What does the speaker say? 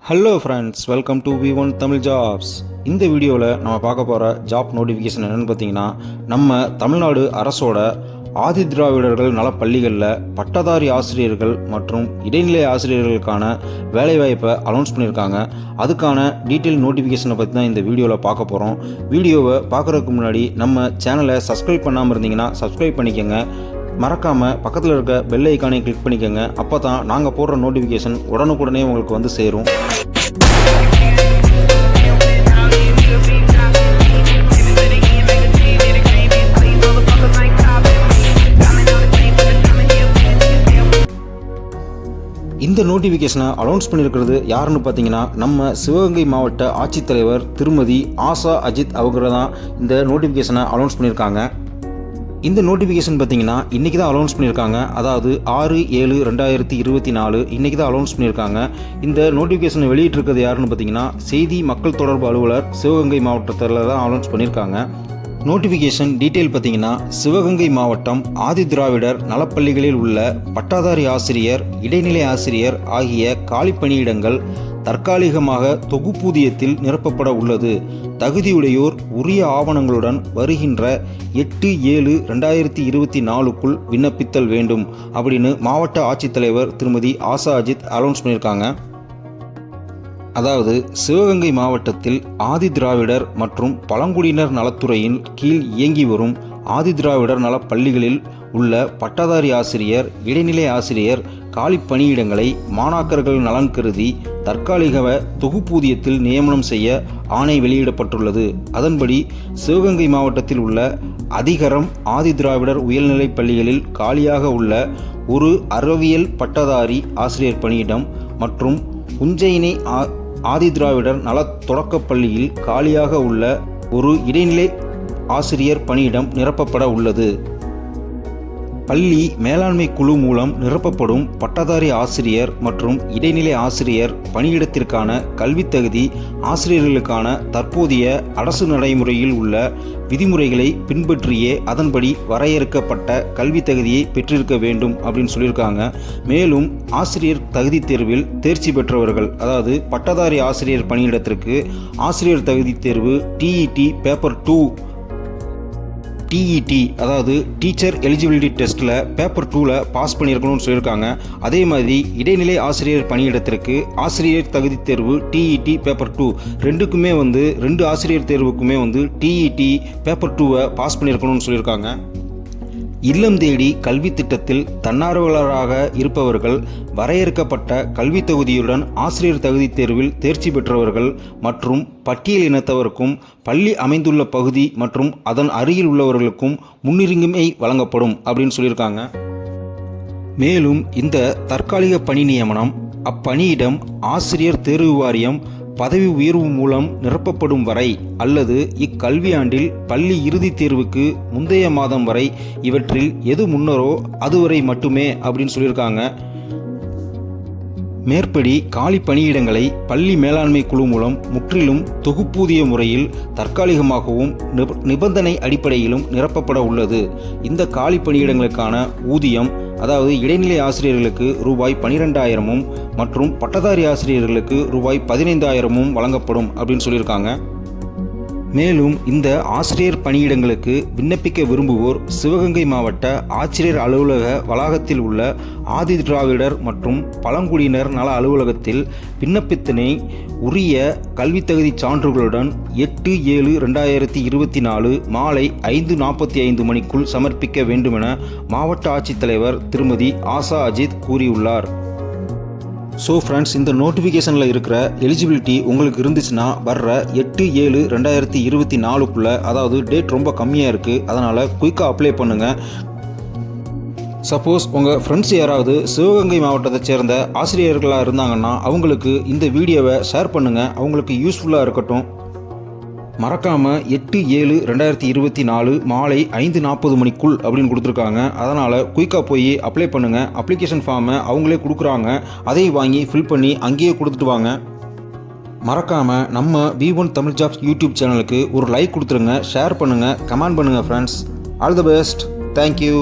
Hello friends, welcome to V1 Tamil jobs. இந்த வீடியோவில் நம்ம பார்க்க போகிற ஜாப் நோட்டிஃபிகேஷன் என்னென்னு பார்த்தீங்கன்னா, நம்ம தமிழ்நாடு அரசோட ஆதி திராவிடர்கள் நல பள்ளிகளில் பட்டதாரி ஆசிரியர்கள் மற்றும் இடைநிலை ஆசிரியர்களுக்கான வேலைவாய்ப்பை அனௌன்ஸ் பண்ணியிருக்காங்க. அதுக்கான டீட்டெயில் நோட்டிஃபிகேஷனை பற்றி தான் இந்த வீடியோவில் பார்க்க போகிறோம். வீடியோவை பார்க்குறதுக்கு முன்னாடி நம்ம சேனலை சப்ஸ்கிரைப் பண்ணாமல் இருந்தீங்கன்னா சப்ஸ்கிரைப் பண்ணிக்கோங்க. மறக்காமல் பக்கத்தில் இருக்க பெல் ஐக்கானை கிளிக் பண்ணிக்கோங்க. அப்போ தான் நாங்கள் போடுற நோட்டிஃபிகேஷன் உடனுக்குடனே உங்களுக்கு வந்து சேரும். இந்த நோட்டிஃபிகேஷனை அனௌன்ஸ் பண்ணியிருக்கிறது யாருன்னு பார்த்தீங்கன்னா, நம்ம சிவகங்கை மாவட்ட ஆட்சித்தலைவர் திருமதி ஆசா அஜித் அவங்க தான் இந்த நோட்டிஃபிகேஷனை அனௌன்ஸ் பண்ணியிருக்காங்க. இந்த நோட்டிஃபிகேஷன் பார்த்தீங்கன்னா இன்றைக்கி தான் அனௌன்ஸ் பண்ணியிருக்காங்க. அதாவது 6/7/2024 இன்றைக்கி தான் அனௌன்ஸ் பண்ணியிருக்காங்க. இந்த நோட்டிஃபிகேஷனை வெளியிட்டிருக்கிறது யாருன்னு பார்த்தீங்கன்னா, செய்தி மக்கள் தொடர்பு அலுவலர் சிவகங்கை மாவட்டத்தில் தான் அனௌன்ஸ் பண்ணியிருக்காங்க. நோட்டிஃபிகேஷன் டீட்டெயில் பார்த்தீங்கன்னா, சிவகங்கை மாவட்டம் ஆதி திராவிடர் நலப்பள்ளிகளில் உள்ள பட்டாதாரி ஆசிரியர், இடைநிலை ஆசிரியர் ஆகிய காலி பணியிடங்கள் தற்காலிகமாக தொகுப்பூதியத்தில் நிரப்பப்பட உள்ளது. தகுதியுடையோர் உரிய ஆவணங்களுடன் வருகின்ற 8/7/2024 விண்ணப்பித்தல் வேண்டும் அப்படின்னு மாவட்ட ஆட்சித்தலைவர் திருமதி ஆசா அஜித் அனௌன்ஸ் பண்ணியிருக்காங்க. அதாவது சிவகங்கை மாவட்டத்தில் ஆதி திராவிடர் மற்றும் பழங்குடியினர் நலத்துறையின் கீழ் இயங்கி வரும் ஆதி திராவிடர் நல பள்ளிகளில் உள்ள பட்டதாரி ஆசிரியர், இடைநிலை ஆசிரியர் காலி பணியிடங்களை மாணாக்கர்கள் நலன் கருதி தற்காலிக தொகுப்பூதியத்தில் நியமனம் செய்ய ஆணை வெளியிடப்பட்டுள்ளது. அதன்படி சிவகங்கை மாவட்டத்தில் உள்ள அதிகரம் ஆதி திராவிடர் உயர்நிலைப் பள்ளிகளில் காலியாக உள்ள ஒரு அறிவியல் பட்டதாரி ஆசிரியர் பணியிடம் மற்றும் உஞ்சையினை ஆதி திராவிடர் நல தொடக்கப் பள்ளியில் காலியாக உள்ள ஒரு இடைநிலை ஆசிரியர் பணியிடம் நிரப்பப்பட உள்ளது. பள்ளி மேலாண்மை குழு மூலம் நிரப்பப்படும் பட்டதாரி ஆசிரியர் மற்றும் இடைநிலை ஆசிரியர் பணியிடத்திற்கான கல்வித் தகுதி ஆசிரியர்களுக்கான தற்போதைய அரசு நடைமுறையில் உள்ள விதிமுறைகளை பின்பற்றியே அதன்படி வரையறுக்கப்பட்ட கல்வித் தகுதியை பெற்றிருக்க வேண்டும் அப்படின்னு சொல்லியிருக்காங்க. மேலும் ஆசிரியர் தகுதி தேர்வில் தேர்ச்சி பெற்றவர்கள், அதாவது பட்டதாரி ஆசிரியர் பணியிடத்திற்கு ஆசிரியர் தகுதி தேர்வு TET பேப்பர் 2 TET, அதாவது டீச்சர் எலிஜிபிலிட்டி டெஸ்ட்டில் பேப்பர் 2ல் பாஸ் பண்ணியிருக்கணும்னு சொல்லியிருக்காங்க. அதே மாதிரி இடைநிலை ஆசிரியர் பணியிடத்திற்கு ஆசிரியர் தகுதி தேர்வு TET பேப்பர் 2 ரெண்டுக்குமே ரெண்டு ஆசிரியர் தேர்வுக்குமே TET பேப்பர் 2வை பாஸ் பண்ணியிருக்கணும்னு சொல்லியிருக்காங்க. இல்லம் தேடி கல்வி திட்டத்தில் தன்னார்வலராக இருப்பவர்கள், வரையறுக்கப்பட்ட கல்வி தொகுதியுடன் ஆசிரியர் தகுதி தேர்வில் தேர்ச்சி பெற்றவர்கள் மற்றும் பட்டியல் இனத்தவருக்கும் பள்ளி அமைந்துள்ள பகுதி மற்றும் அதன் அருகில் உள்ளவர்களுக்கும் முன்னுரிமை வழங்கப்படும் அப்படின்னு சொல்லியிருக்காங்க. மேலும் இந்த தற்காலிக பணி நியமனம் அப்பணியிடம் ஆசிரியர் தேர்வு வாரியம் பதவி உயர்வு மூலம் நிரப்பப்படும் வரை அல்லது இக்கல்வியாண்டில் பள்ளி இறுதித் தேர்வுக்கு முந்தைய மாதம் வரை இவற்றில் எது முன்னரோ அதுவரை மட்டுமே அப்படின்னு சொல்லியிருக்காங்க. மேற்படி காலி பணியிடங்களை பள்ளி மேலாண்மை குழு மூலம் முற்றிலும் தொகுப்பூதிய முறையில் தற்காலிகமாகவும் நிபந்தனை அடிப்படையிலும் நிரப்பப்பட உள்ளது. இந்த காலி பணியிடங்களுக்கான ஊதியம், அதாவது இடைநிலை ஆசிரியர்களுக்கு ரூபாய் 12,000 மற்றும் பட்டதாரி ஆசிரியர்களுக்கு ரூபாய் 15,000 வழங்கப்படும் அப்படின்னு சொல்லியிருக்காங்க. மேலும் இந்த ஆசிரியர் பணியிடங்களுக்கு விண்ணப்பிக்க விரும்புவோர் சிவகங்கை மாவட்ட ஆட்சியர் அலுவலக வளாகத்தில் உள்ள ஆதி திராவிடர் மற்றும் பழங்குடியினர் நல அலுவலகத்தில் விண்ணப்பத்தினை உரிய கல்வித் தகுதி சான்றுகளுடன் 8/7/2024 மாலை 5:45 மணிக்குள் சமர்ப்பிக்க வேண்டுமென மாவட்ட ஆட்சித்தலைவர் திருமதி ஆசா அஜித் கூறியுள்ளார். ஸோ ஃப்ரெண்ட்ஸ், இந்த நோட்டிஃபிகேஷனில் இருக்கிற எலிஜிபிலிட்டி உங்களுக்கு இருந்துச்சுன்னா வர்ற 8/7/2024 அதாவது டேட் ரொம்ப கம்மியாக இருக்குது, அதனால் குயிக்காக அப்ளை பண்ணுங்கள். சப்போஸ் உங்கள் ஃப்ரெண்ட்ஸ் யாராவது சிவகங்கை மாவட்டத்தை சேர்ந்த ஆசிரியர்களாக இருந்தாங்கன்னா அவங்களுக்கு இந்த வீடியோவை ஷேர் பண்ணுங்கள், அவங்களுக்கு யூஸ்ஃபுல்லாக இருக்கட்டும். மறக்காமல் 8/7/2024 மாலை 5:40 மணிக்குள் அப்படின்னு கொடுத்துருக்காங்க. அதனால் குயிக்காக போய் அப்ளை பண்ணுங்கள். அப்ளிகேஷன் ஃபார்மை அவங்களே கொடுக்குறாங்க, அதை வாங்கி ஃபில் பண்ணி அங்கேயே கொடுத்துட்டு வாங்க. மறக்காமல் நம்ம V1 தமிழ் ஜாப்ஸ் யூடியூப் சேனலுக்கு ஒரு லைக் கொடுத்துருங்க, ஷேர் பண்ணுங்கள், கமெண்ட் பண்ணுங்கள் friends. All the best. Thank you.